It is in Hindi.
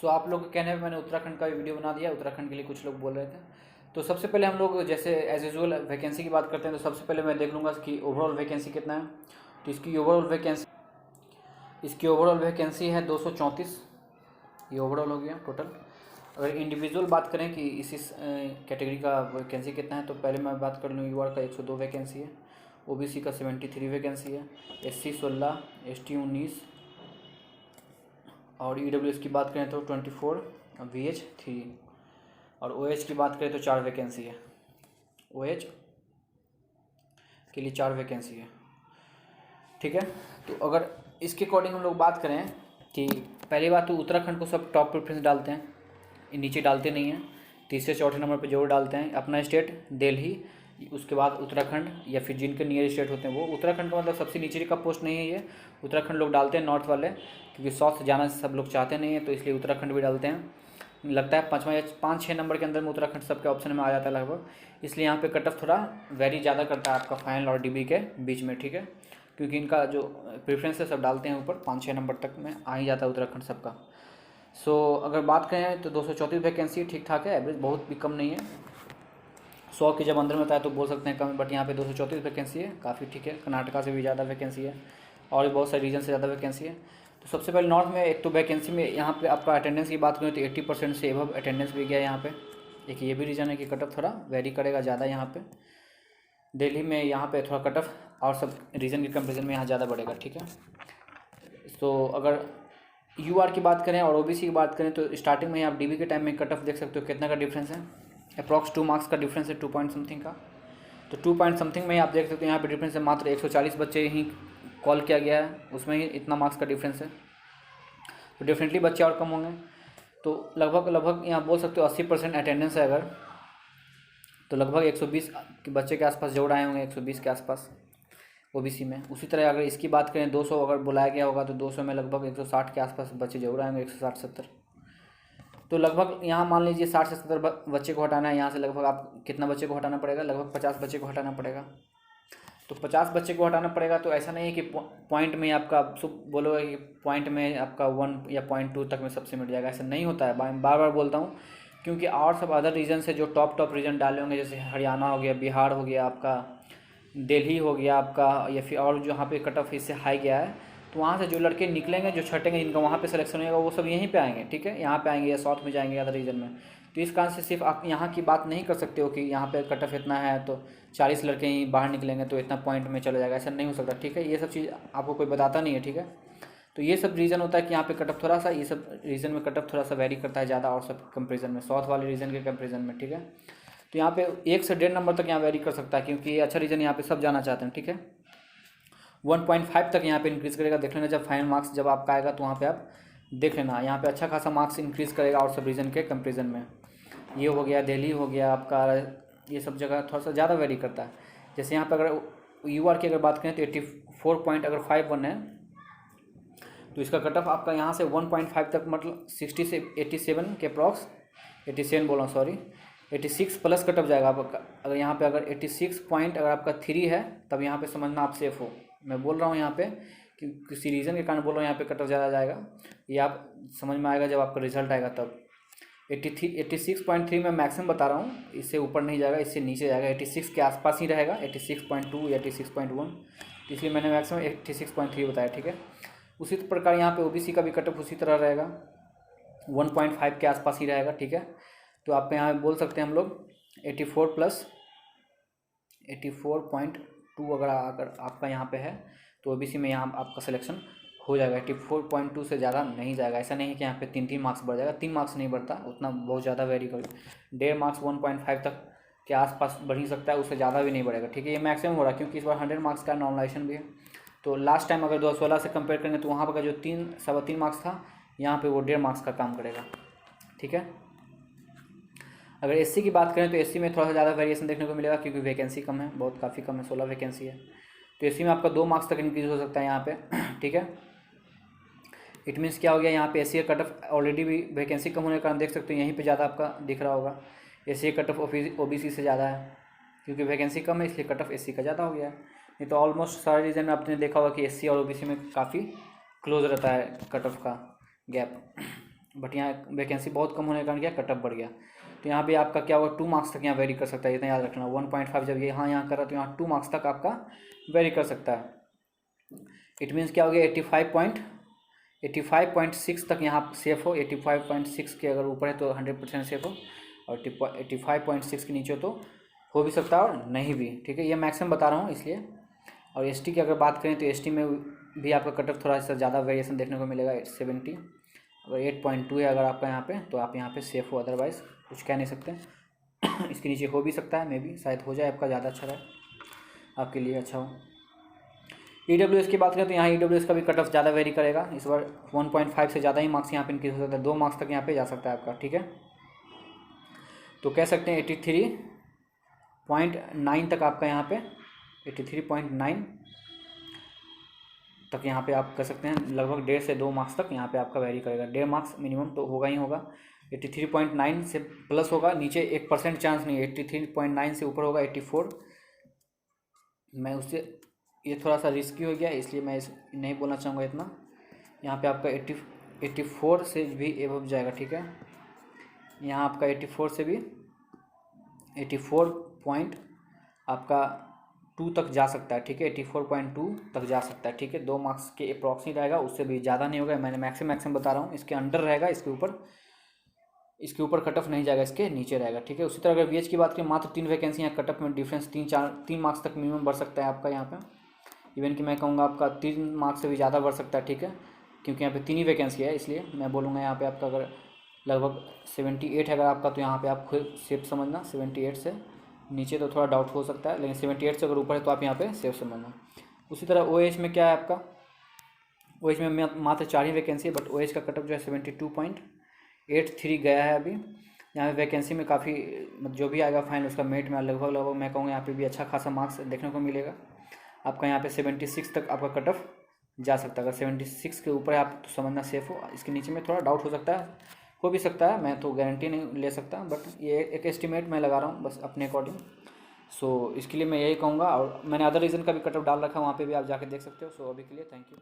सो आप लोग के कहने पे मैंने उत्तराखंड का भी वीडियो बना दिया। उत्तराखंड के लिए कुछ लोग बोल रहे थे, तो सबसे पहले हम लोग जैसे एज यूजुअल वैकेंसी की बात करते हैं। तो सबसे पहले मैं देख लूँगा कि ओवरऑल वैकेंसी कितना है। तो इसकी ओवरऑल वैकेंसी है 234। ये ओवरऑल हो गया टोटल। अगर इंडिविजुअल बात करें कि इसी कैटेगरी का वैकेंसी कितना है, तो पहले मैं बात कर लूँ यूआर का 102 वैकेंसी है, ओबीसी का 73 वैकेंसी है, एससी 16, एसटी 19 और ईडब्ल्यूएस की बात करें तो 24, वीएच 3 और ओएच की बात करें तो 4 वैकेंसी है। ओएच के लिए 4 वैकेंसी है, ठीक है। तो अगर इसके अकॉर्डिंग हम लोग बात करें कि पहली बात तो उत्तराखंड को सब टॉप प्रेफरेंस डालते हैं, नीचे डालते नहीं हैं। तीसरे चौथे नंबर पर जरूर डालते हैं अपना स्टेट दिल्ली, उसके बाद उत्तराखंड या फिर जिनके नियर स्टेट होते हैं वो। उत्तराखंड का मतलब सबसे नीचे का पोस्ट नहीं है ये। उत्तराखंड लोग डालते हैं नॉर्थ वाले, क्योंकि साउथ जाना सब लोग चाहते नहीं है, तो इसलिए उत्तराखंड भी डालते हैं। लगता है 5वां या 5-6 नंबर के अंदर में उत्तराखंड सबके ऑप्शन में आ जाता है लगभग, इसलिए यहाँ पे कट ऑफ थोड़ा वेरी ज़्यादा करता है आपका फाइनल और डीबी के बीच में, ठीक है। क्योंकि इनका जो प्रेफरेंस है सब डालते हैं ऊपर, 5-6 नंबर तक में आ ही जाता है उत्तराखंड सबका। सो अगर बात करें तो 234 वैकेंसी ठीक ठाक है, एवरेज बहुत भी कम नहीं है। 100 के जब अंदर में होता है तो बोल सकते हैं कम, बट यहाँ पे 234 वैकेंसी है, काफ़ी ठीक है। कर्नाटका से भी ज़्यादा वैकेंसी है और भी बहुत सारे रीजन से ज़्यादा वैकेंसी है। तो सबसे पहले नॉर्थ में एक तो वैकेंसी में यहाँ पे आपका अटेंडेंस की बात करें तो 80% से एबव अटेंडेंस भी गया यहाँ पे। एक ये भी रीज़न है कि कट ऑफ थोड़ा वेरी करेगा ज़्यादा यहाँ पे। दिल्ली में यहाँ पे थोड़ा कट ऑफ और सब रीजन के कंपेरिजन में यहाँ ज़्यादा बढ़ेगा, ठीक है। तो अगर यूआर की बात करें और ओबीसी की बात करें तो स्टार्टिंग में आप डीबी के टाइम में कट ऑफ देख सकते हो कितना का डिफरेंस है। अप्रॉक्स 2 मार्क्स का डिफरेंस है, 2 पॉइंट समथिंग का। तो 2 पॉइंट समथिंग में आप देख सकते हो यहाँ पे डिफरेंस है। मात्र 140 बच्चे ही कॉल किया गया है, उसमें ही इतना मार्क्स का डिफरेंस है, तो डेफिनेटली बच्चे और कम होंगे। तो लगभग यहाँ बोल सकते हो 80% अटेंडेंस है अगर, तो लगभग 120 के बच्चे के आसपास जरूर आए होंगे, 120 के आसपास ओबीसी में। उसी तरह अगर इसकी बात करें 200 अगर बुलाया गया होगा तो 200 में लगभग 160 के आसपास बच्चे जरूर आएंगे, 160-70। तो लगभग यहाँ मान लीजिए 60 से 70 बच्चे को हटाना है। यहाँ से लगभग आप कितना बच्चे को हटाना पड़ेगा, लगभग 50 बच्चे को हटाना पड़ेगा। तो 50 बच्चे को हटाना पड़ेगा, तो ऐसा नहीं है कि पॉइंट में आपका बोलोगे कि पॉइंट में आपका 1 या 0.2 तक में सबसे मिट जाएगा, ऐसा नहीं होता है। बार बार बोलता हूँ, क्योंकि और सब अदर रीजन से जो टॉप रीजन डाले होंगे, जैसे हरियाणा हो गया, बिहार हो गया आपका, दिल्ली हो गया आपका, या फिर और जहाँ पे कट ऑफ इससे हाई गया है, तो वहाँ से जो लड़के निकलेंगे, जो छटेंगे, जिनका वहाँ पे सिलेक्शन होगा, वो सब यहीं पे आएंगे, ठीक है। यहाँ पे आएंगे या साउथ में जाएंगे अदर रीजन में। तो इस कारण से सिर्फ आप यहाँ की बात नहीं कर सकते हो कि यहाँ पे कट ऑफ इतना है तो 40 लड़के ही बाहर निकलेंगे तो इतना पॉइंट में चला जाएगा, ऐसा नहीं हो सकता, ठीक है। ये सब चीज़ आपको कोई बताता नहीं है, ठीक है। तो ये सब रीज़न होता है कि यहाँ पे कट ऑफ थोड़ा सा, ये सब रीजन में कट ऑफ थोड़ा सा वेरी करता है ज़्यादा और सब कंपेरिजन में, साउथ वाले रीजन के कंपेरिजन में, ठीक है। तो यहाँ पे 1 से 1.5 नंबर तक यहाँ वेरी कर सकता है, क्योंकि ये अच्छा रीजन यहाँ पे सब जाना चाहते हैं, ठीक है। 1.5 तक यहाँ पे इंक्रीज़ करेगा, देख लेना जब फाइनल मार्क्स जब आपका आएगा तो वहाँ पे आप देख लेना, यहाँ पे अच्छा खासा मार्क्स इंक्रीज़ करेगा और सब रीजन के कंपेरिजन में। ये हो गया, दिल्ली हो गया आपका, ये सब जगह थोड़ा सा ज़्यादा वेरी करता है। जैसे यहाँ पर अगर यूआर की अगर बात करें तो 84 पॉइंट अगर 51 है, तो इसका कट ऑफ आपका यहाँ से 1.5 तक, मतलब 60 से 87 के अप्रॉक्स, 87 बोला सॉरी, 86 प्लस कट ऑफ जाएगा आपका। अगर यहाँ पे अगर 86 पॉइंट अगर आपका 3 है, तब यहाँ पे समझना आप सेफ हो। मैं बोल रहा हूँ यहाँ पे कि किसी रीज़न के कारण बोल रहा हूँ यहाँ पे कट ऑफ ज़्यादा जाएगा, ये आप समझ में आएगा जब आपका रिजल्ट आएगा तब। 86.3 मैं मैक्सिमम बता रहा हूँ, इससे ऊपर नहीं जाएगा, इससे नीचे जाएगा, 86 के आसपास ही रहेगा, 86.2 या 86.1, इसलिए मैंने मैक्सिमम 86.3 बताया, ठीक है। उसी प्रकार यहाँ पे ओबीसी का भी कट ऑफ उसी तरह रहेगा, 1.5 के आसपास ही रहेगा, ठीक है। तो आप यहाँ बोल सकते हैं हम लोग 84 प्लस 84.2 अगर आपका यहाँ पे है तो ओबीसी में यहाँ आपका सिलेक्शन हो जाएगा। 84.2 से ज़्यादा नहीं जाएगा। ऐसा नहीं है कि यहाँ पे 3 मार्क्स बढ़ जाएगा, 3 मार्क्स नहीं बढ़ता उतना, बहुत ज़्यादा वेरी कर 1.5 मार्क्स 1.5 तक के आसपास बढ़ ही सकता है, उससे ज़्यादा भी नहीं बढ़ेगा, ठीक है। ये मैक्सिमम हो रहा है क्योंकि इस बार 100 मार्क्स का नॉर्मलाइजेशन भी है। तो लास्ट टाइम अगर 2016 से कंपेयर करेंगे तो वहाँ पर जो 3-3.25 मार्क्स था, यहाँ पे वो 1.5 मार्क्स का काम करेगा, ठीक है। अगर एससी की बात करें तो एससी में थोड़ा सा ज़्यादा वेरिएशन देखने को मिलेगा, क्योंकि वैकेंसी कम है, बहुत काफ़ी कम है, 16 वैकेंसी है। तो एससी में आपका 2 मार्क्स तक इंक्रीज़ हो सकता है यहाँ पे, ठीक है। इट मीन्स क्या हो गया, यहाँ पे एससी का कट ऑफ ऑलरेडी भी वैकेंसी कम होने के कारण देख सकते हो यहीं पे ज़्यादा आपका दिख रहा होगा। एससी का कट ऑफ ओबीसी से ज़्यादा है, क्योंकि वैकेंसी कम है इसलिए कट ऑफ एससी का ज़्यादा हो गया है। नहीं तो ऑलमोस्ट सारे रीजन में आपने देखा होगा कि एससी और ओबीसी में काफ़ी क्लोज रहता है कट ऑफ का गैप। बट यहाँ वैकेंसी बहुत कम होने के कारण क्या कट ऑफ बढ़ गया। तो यहाँ पे आपका क्या होगा 2 मार्क्स तक यहाँ वेरी कर सकता है, इतना याद रखना। 1.5 जब यहाँ करा तो यहाँ 2 मार्क्स तक आपका वेरी कर सकता है। इट मीन्स क्या हो गया 85.6 तक यहाँ सेफ हो। 85.6 के अगर ऊपर है तो 100% सेफ हो, और 85.6 के नीचे हो भी सकता है और नहीं भी, ठीक है। ये मैक्सिमम बता रहा हूँ इसलिए। और एसटी की अगर बात करें तो एसटी में भी आपका कट ऑफ थोड़ा सा ज़्यादा वेरिएशन देखने को मिलेगा, 70। अगर 8.2 है अगर आपका यहाँ पे तो आप यहाँ पे सेफ हो, अदरवाइज़ कुछ कह नहीं सकते। इसके नीचे हो भी सकता है, मे बी शायद हो जाए आपका, ज़्यादा अच्छा रहे आपके लिए, अच्छा हो। EWS की बात करें तो यहाँ EWS का भी कट ऑफ ज़्यादा वेरी करेगा। इस बार 1.5 से ज़्यादा ही मार्क्स यहाँ पे इंक्रीज हो सकता है, 2 मार्क्स तक यहाँ पे जा सकता है आपका, ठीक है। तो कह सकते हैं 83.9 तक आपका यहाँ पे 83.9 तक यहाँ पे आप कह सकते हैं, लगभग 1.5 से 2 मार्क्स तक यहाँ पे आपका वेरी करेगा। 1.5 मार्क्स मिनिमम तो होगा ही होगा। 83.9 से प्लस होगा, नीचे 1% चांस नहीं है। 83.9 से ऊपर होगा 84। मैं उससे ये थोड़ा सा रिस्की हो गया, इसलिए मैं नहीं बोलना चाहूँगा इतना। यहाँ पे आपका 84 से भी एबव जाएगा, ठीक है। यहाँ आपका 84 से भी 84 पॉइंट आपका 2 तक जा सकता है, ठीक है। 84.2 तक जा सकता है, ठीक है। 2 मार्क्स के अप्रॉक्स ही रहेगा, उससे भी ज़्यादा नहीं होगा। मैंने मैक्सिमम बता रहा हूँ, इसके अंडर रहेगा, इसके ऊपर कट ऑफ नहीं जाएगा, इसके नीचे रहेगा, ठीक है। उसी तरह अगर VH की बात करें, मात्र 3 वैकेंसी यहाँ कट ऑफ में डिफरेंस 3 मार्क्स तक मिनिमम बढ़ सकता है आपका यहाँ पे। इवन कि मैं कहूँगा आपका 3 मार्क्स से भी ज़्यादा बढ़ सकता है, ठीक है, क्योंकि यहाँ पे 3 ही वैकेंसी है, इसलिए मैं बोलूँगा यहाँ पे आपका अगर लगभग 78 है अगर आपका, तो यहाँ पे आप खुद सेफ समझना। 78 से नीचे तो थोड़ा डाउट हो सकता है, लेकिन 78 से अगर ऊपर है तो आप यहाँ पे सेफ समझना। उसी तरह OH में क्या है आपका, OH में मात्र 4 ही वैकेंसी है, बट OH का कट ऑफ जो है 72.83 गया है अभी। यहाँ पे वैकेंसी में काफ़ी जो भी आएगा फाइनल उसका मेरिट में लगभग मैं कहूँगा यहाँ पे भी अच्छा खासा मार्क्स देखने को मिलेगा आपका। यहाँ पे 76 तक आपका कट ऑफ जा सकता है। अगर 76 के ऊपर है आप तो समझना सेफ हो। इसके नीचे में थोड़ा डाउट हो सकता है, हो भी सकता है, मैं तो गारंटी नहीं ले सकता, बट ये एक एस्टिमेट मैं लगा रहा हूँ बस अपने अकॉर्डिंग। सो इसके लिए मैं यही कहूँगा। और मैंने अदर रीज़न का भी कट ऑफ डाल रखा है, वहाँ पे भी आप जाके देख सकते हो। सो अभी के लिए थैंक यू।